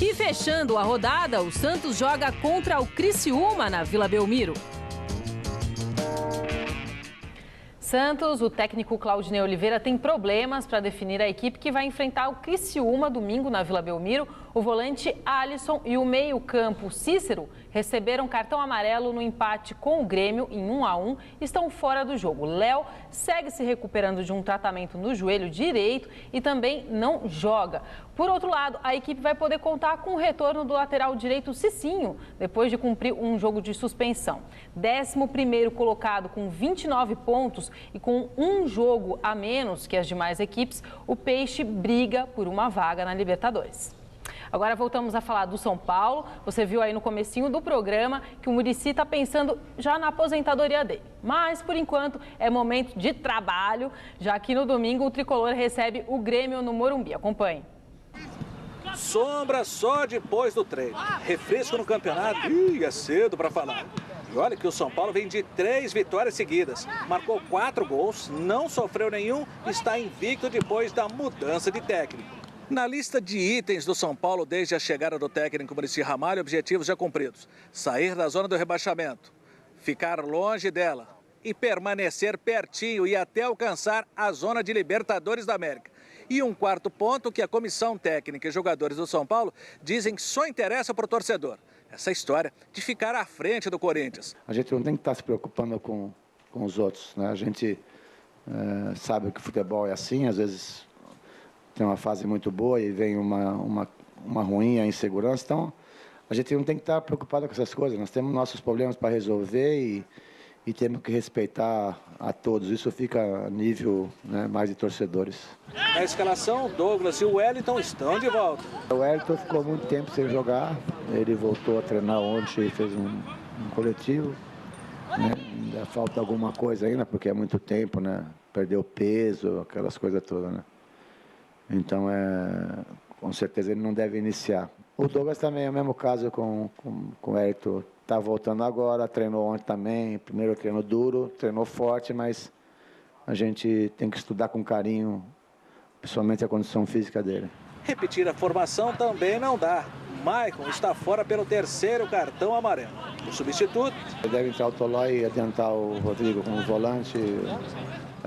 E fechando a rodada, o Santos joga contra o Criciúma na Vila Belmiro. Santos, o técnico Claudinei Oliveira tem problemas para definir a equipe que vai enfrentar o Criciúma domingo na Vila Belmiro. O volante Alisson e o meio-campo Cícero receberam cartão amarelo no empate com o Grêmio em 1-1 e estão fora do jogo. Léo segue se recuperando de um tratamento no joelho direito e também não joga. Por outro lado, a equipe vai poder contar com o retorno do lateral direito Cicinho, depois de cumprir um jogo de suspensão. 11º colocado com 29 pontos e com um jogo a menos que as demais equipes, o Peixe briga por uma vaga na Libertadores. Agora voltamos a falar do São Paulo. Você viu aí no comecinho do programa que o Muricy está pensando já na aposentadoria dele. Mas, por enquanto, é momento de trabalho, já que no domingo o Tricolor recebe o Grêmio no Morumbi. Acompanhe. Sombra só depois do treino. Refresco no campeonato. É cedo para falar. E olha que o São Paulo vem de 3 vitórias seguidas. Marcou 4 gols, não sofreu nenhum, está invicto depois da mudança de técnico. Na lista de itens do São Paulo desde a chegada do técnico Muricy Ramalho, objetivos já cumpridos. Sair da zona do rebaixamento, ficar longe dela e permanecer pertinho e até alcançar a zona de Libertadores da América. E um quarto ponto que a comissão técnica e jogadores do São Paulo dizem que só interessa para o torcedor. Essa história de ficar à frente do Corinthians. A gente não tem que estar se preocupando com os outros, né? A gente sabe que o futebol é assim, às vezes tem uma fase muito boa e vem uma ruim, a insegurança. Então, a gente não tem que estar preocupado com essas coisas. Nós temos nossos problemas para resolver e temos que respeitar a todos. Isso fica a nível, né, mais de torcedores. Na escalação, Douglas e o Wellington estão de volta. O Wellington ficou muito tempo sem jogar. Ele voltou a treinar ontem, fez um coletivo. Né? Ainda falta alguma coisa ainda, porque é muito tempo, né? Perdeu peso, aquelas coisas todas, né? Então, com certeza ele não deve iniciar. O Douglas também é o mesmo caso com o Wellington. Está voltando agora, treinou ontem também. Primeiro treino duro, treinou forte, mas a gente tem que estudar com carinho, principalmente a condição física dele. Repetir a formação também não dá. Maicon está fora pelo 3º cartão amarelo. O substituto... Deve entrar o Tolói e adiantar o Rodrigo como volante.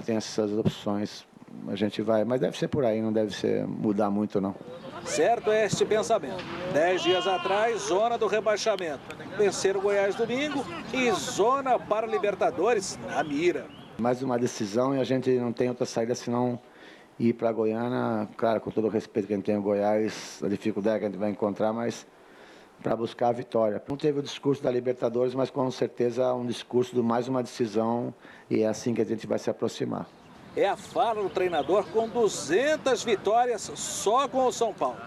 Tem essas opções. A gente vai, mas deve ser por aí, não deve ser mudar muito, não. Certo é este pensamento. 10 dias atrás, zona do rebaixamento. Vencer o Goiás domingo e zona para Libertadores na mira. Mais uma decisão e a gente não tem outra saída senão ir para Goiânia. Claro, com todo o respeito que a gente tem o Goiás, a dificuldade que a gente vai encontrar, mas para buscar a vitória. Não teve o discurso da Libertadores, mas com certeza um discurso de mais uma decisão e é assim que a gente vai se aproximar. É a fala do treinador com 200 vitórias só com o São Paulo.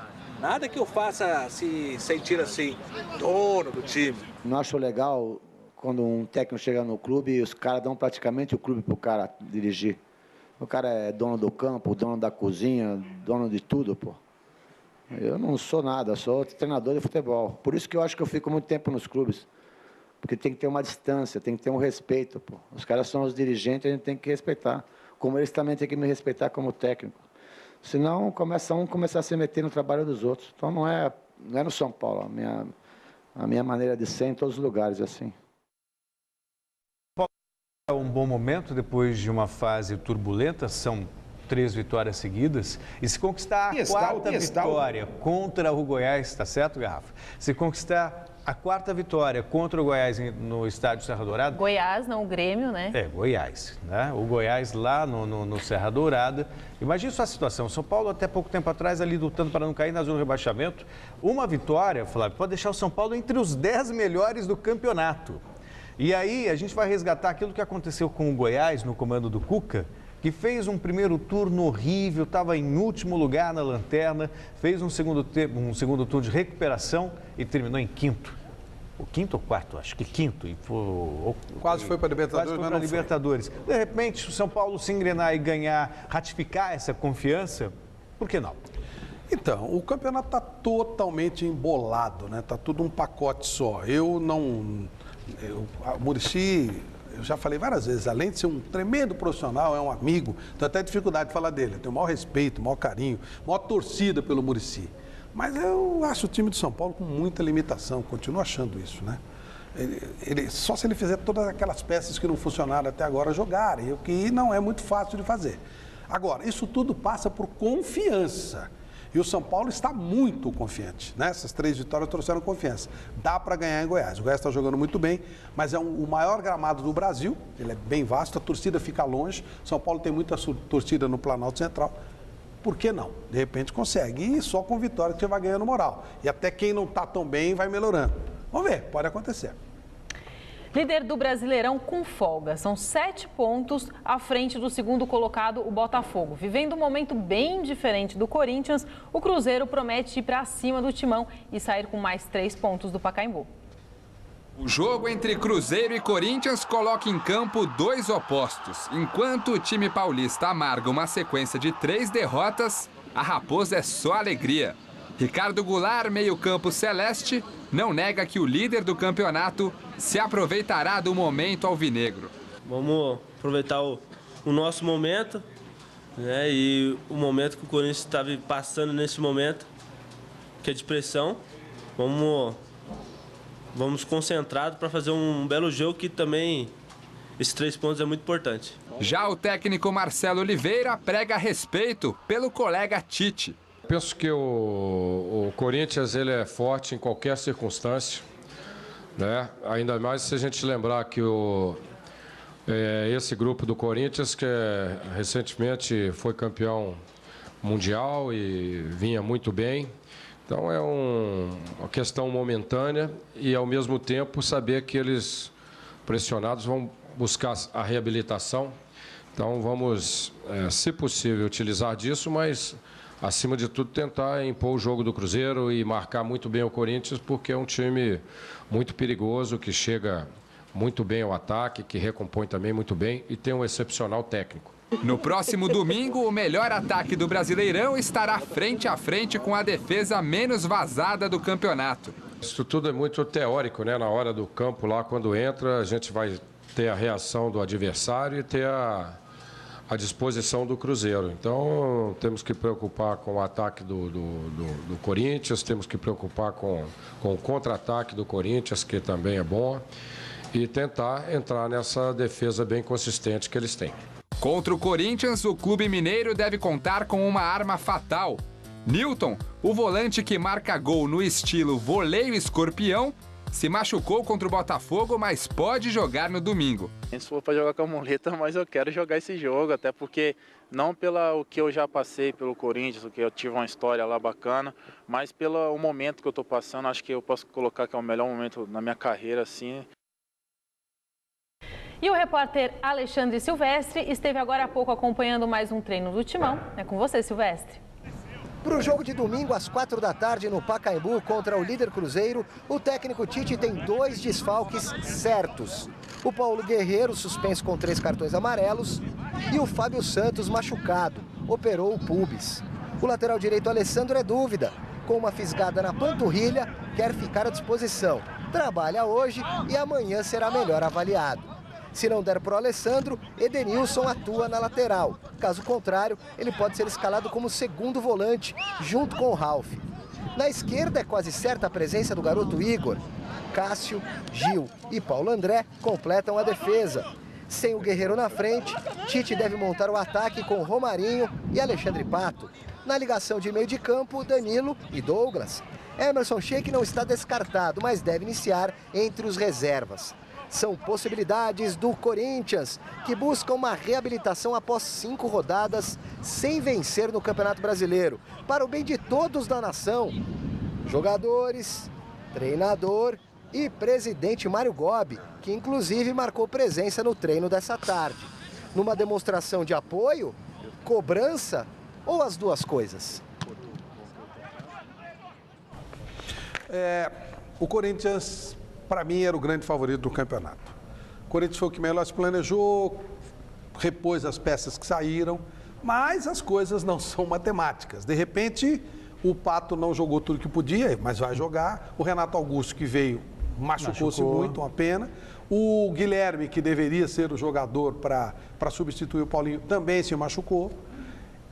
Nada que o faça se sentir assim, dono do time. Não acho legal quando um técnico chega no clube e os caras dão praticamente o clube para o cara dirigir. O cara é dono do campo, dono da cozinha, dono de tudo, pô. Eu não sou nada, sou treinador de futebol. Por isso que eu acho que eu fico muito tempo nos clubes. Porque tem que ter uma distância, tem que ter um respeito, pô. Os caras são os dirigentes, a gente tem que respeitar. Como eles também têm que me respeitar como técnico. Senão, começar a se meter no trabalho dos outros. Então, não é no São Paulo. A minha maneira de ser em todos os lugares é assim. É um bom momento depois de uma fase turbulenta. São 3 vitórias seguidas. E se conquistar a 4ª vitória contra o Goiás, está certo, Garrafa? Se conquistar a quarta vitória contra o Goiás no estádio Serra Dourada. Goiás, não o Grêmio, né? Goiás, né? O Goiás lá no Serra Dourada. Imagina só a situação. São Paulo até pouco tempo atrás ali lutando para não cair na zona de rebaixamento. Uma vitória, Flávio, pode deixar o São Paulo entre os 10 melhores do campeonato. E aí a gente vai resgatar aquilo que aconteceu com o Goiás no comando do Cuca, que fez um primeiro turno horrível, estava em último lugar na lanterna, fez um segundo turno de recuperação e terminou em quinto. O quinto ou quarto? Acho que quinto. E quase foi para a Libertadores, quase foi para a Libertadores. De repente, o São Paulo se engrenar e ganhar, ratificar essa confiança, por que não? Então, o campeonato está totalmente embolado, né? Está tudo um pacote só. O Muricy, eu já falei várias vezes, além de ser um tremendo profissional, é um amigo, tenho até dificuldade de falar dele. Eu tenho o maior respeito, o maior carinho, a maior torcida pelo Muricy. Mas eu acho o time do São Paulo com muita limitação, continuo achando isso, né? Só se ele fizer todas aquelas peças que não funcionaram até agora jogarem, o que não é muito fácil de fazer. Agora, isso tudo passa por confiança. E o São Paulo está muito confiante, né? Essas 3 vitórias trouxeram confiança. Dá para ganhar em Goiás. O Goiás está jogando muito bem, mas é o maior gramado do Brasil. Ele é bem vasto, a torcida fica longe. São Paulo tem muita torcida no Planalto Central. Por que não? De repente consegue. E só com vitória que você vai ganhando moral. E até quem não está tão bem vai melhorando. Vamos ver, pode acontecer. Líder do Brasileirão com folga. São 7 pontos à frente do segundo colocado, o Botafogo. Vivendo um momento bem diferente do Corinthians, o Cruzeiro promete ir para cima do Timão e sair com mais 3 pontos do Pacaembu. O jogo entre Cruzeiro e Corinthians coloca em campo 2 opostos. Enquanto o time paulista amarga uma sequência de 3 derrotas, a Raposa é só alegria. Ricardo Goulart, meio-campo celeste, não nega que o líder do campeonato se aproveitará do momento alvinegro. Vamos aproveitar o nosso momento, né? E o momento que o Corinthians está passando nesse momento, que é de pressão. Vamos concentrados para fazer um belo jogo, que também esses 3 pontos é muito importante. Já o técnico Marcelo Oliveira prega respeito pelo colega Tite. Penso que o Corinthians ele é forte em qualquer circunstância, né? Ainda mais se a gente lembrar que esse grupo do Corinthians, que recentemente foi campeão mundial e vinha muito bem. Então é uma questão momentânea e, ao mesmo tempo, saber que eles, pressionados, vão buscar a reabilitação. Então vamos, se possível, utilizar disso, mas, acima de tudo, tentar impor o jogo do Cruzeiro e marcar muito bem o Corinthians, porque é um time muito perigoso, que chega muito bem ao ataque, que recompõe também muito bem e tem um excepcional técnico. No próximo domingo, o melhor ataque do Brasileirão estará frente a frente com a defesa menos vazada do campeonato. Isso tudo é muito teórico, né? Na hora do campo, lá quando entra, a gente vai ter a reação do adversário e ter a disposição do Cruzeiro. Então, temos que preocupar com o ataque do Corinthians, temos que preocupar com o contra-ataque do Corinthians, que também é bom, e tentar entrar nessa defesa bem consistente que eles têm. Contra o Corinthians, o clube mineiro deve contar com uma arma fatal. Nilton, o volante que marca gol no estilo voleio escorpião, se machucou contra o Botafogo, mas pode jogar no domingo. Se for para jogar com a muleta, mas eu quero jogar esse jogo, até porque não pelo que eu já passei pelo Corinthians, que eu tive uma história lá bacana, mas pelo momento que eu estou passando, acho que eu posso colocar que é o melhor momento na minha carreira, assim. E o repórter Alexandre Silvestre esteve agora há pouco acompanhando mais um treino do Timão. É com você, Silvestre. Para o jogo de domingo, às 4 da tarde, no Pacaembu, contra o líder Cruzeiro, o técnico Tite tem 2 desfalques certos. O Paulo Guerreiro, suspenso com 3 cartões amarelos, e o Fábio Santos, machucado, operou o pubis. O lateral direito Alessandro é dúvida, com uma fisgada na panturrilha, quer ficar à disposição. Trabalha hoje e amanhã será melhor avaliado. Se não der para o Alessandro, Edenilson atua na lateral. Caso contrário, ele pode ser escalado como segundo volante, junto com o Ralf. Na esquerda é quase certa a presença do garoto Igor. Cássio, Gil e Paulo André completam a defesa. Sem o Guerreiro na frente, Tite deve montar o ataque com Romarinho e Alexandre Pato. Na ligação de meio de campo, Danilo e Douglas. Emerson Sheik não está descartado, mas deve iniciar entre os reservas. São possibilidades do Corinthians, que busca uma reabilitação após 5 rodadas sem vencer no Campeonato Brasileiro, para o bem de todos da nação. Jogadores, treinador e presidente Mário Gobi, que inclusive marcou presença no treino dessa tarde. Numa demonstração de apoio, cobrança ou as duas coisas? O Corinthians, para mim, era o grande favorito do campeonato. O Corinthians foi o que melhor se planejou, repôs as peças que saíram, mas as coisas não são matemáticas. De repente, o Pato não jogou tudo que podia, mas vai jogar. O Renato Augusto, que veio, machucou-se muito, uma pena. O Guilherme, que deveria ser o jogador para substituir o Paulinho, também se machucou.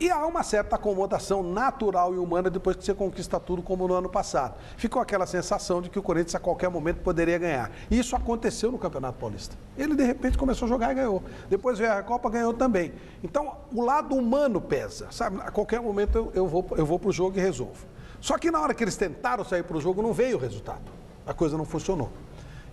E há uma certa acomodação natural e humana depois que você conquista tudo, como no ano passado. Ficou aquela sensação de que o Corinthians a qualquer momento poderia ganhar. E isso aconteceu no Campeonato Paulista. Ele, de repente, começou a jogar e ganhou. Depois veio a Copa, ganhou também. Então, o lado humano pesa, sabe? A qualquer momento eu vou para o jogo e resolvo. Só que na hora que eles tentaram sair para o jogo, não veio o resultado. A coisa não funcionou.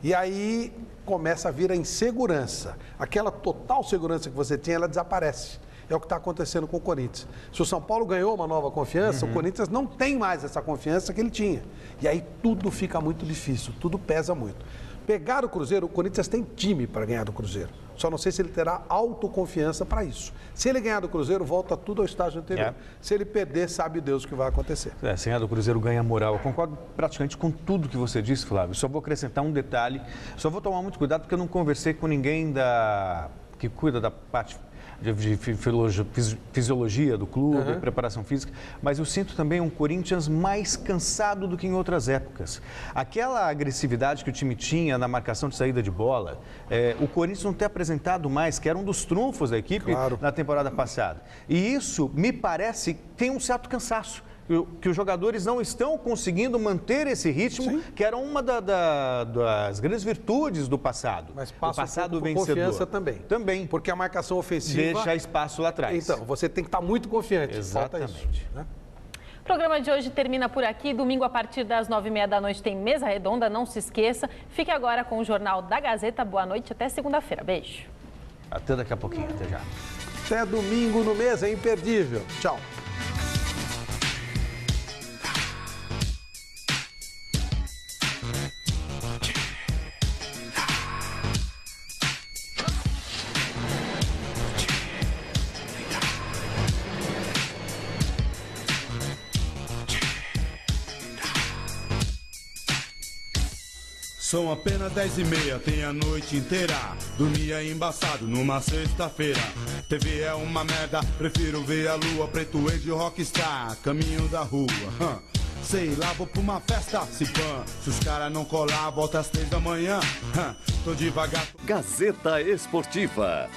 E aí começa a vir a insegurança. Aquela total segurança que você tinha, ela desaparece. É o que está acontecendo com o Corinthians. Se o São Paulo ganhou uma nova confiança, o Corinthians não tem mais essa confiança que ele tinha. E aí tudo fica muito difícil, tudo pesa muito. Pegar o Cruzeiro, o Corinthians tem time para ganhar do Cruzeiro. Só não sei se ele terá autoconfiança para isso. Se ele ganhar do Cruzeiro, volta tudo ao estágio anterior. Se ele perder, sabe Deus o que vai acontecer. Se ganhar do Cruzeiro, ganha moral. Eu concordo praticamente com tudo que você disse, Flávio. Só vou acrescentar um detalhe. Só vou tomar muito cuidado porque eu não conversei com ninguém que cuida da parte de fisiologia do clube, preparação física, mas eu sinto também um Corinthians mais cansado do que em outras épocas. Aquela agressividade que o time tinha na marcação de saída de bola, o Corinthians não tem apresentado mais, que era um dos trunfos da equipe na temporada passada. E isso, me parece, tem um certo cansaço. Que os jogadores não estão conseguindo manter esse ritmo, que era uma das grandes virtudes do passado. Mas passa um pouco confiança também. Porque a marcação ofensiva deixa espaço lá atrás. Então, você tem que estar muito confiante. Exatamente. Falta isso, né? O programa de hoje termina por aqui. Domingo, a partir das 9h30 da noite, tem Mesa Redonda. Não se esqueça. Fique agora com o Jornal da Gazeta. Boa noite. Até segunda-feira. Beijo. Até daqui a pouquinho. Até já. Até domingo no Mesa. É imperdível. Tchau. São apenas 10h30, tem a noite inteira. Dormia embaçado numa sexta-feira. TV é uma merda, prefiro ver a lua. Preto de rockstar, caminho da rua. Sei lá, vou pra uma festa, se pã. Se os caras não colar, volta às 3 da manhã. Tô devagar. Gazeta Esportiva.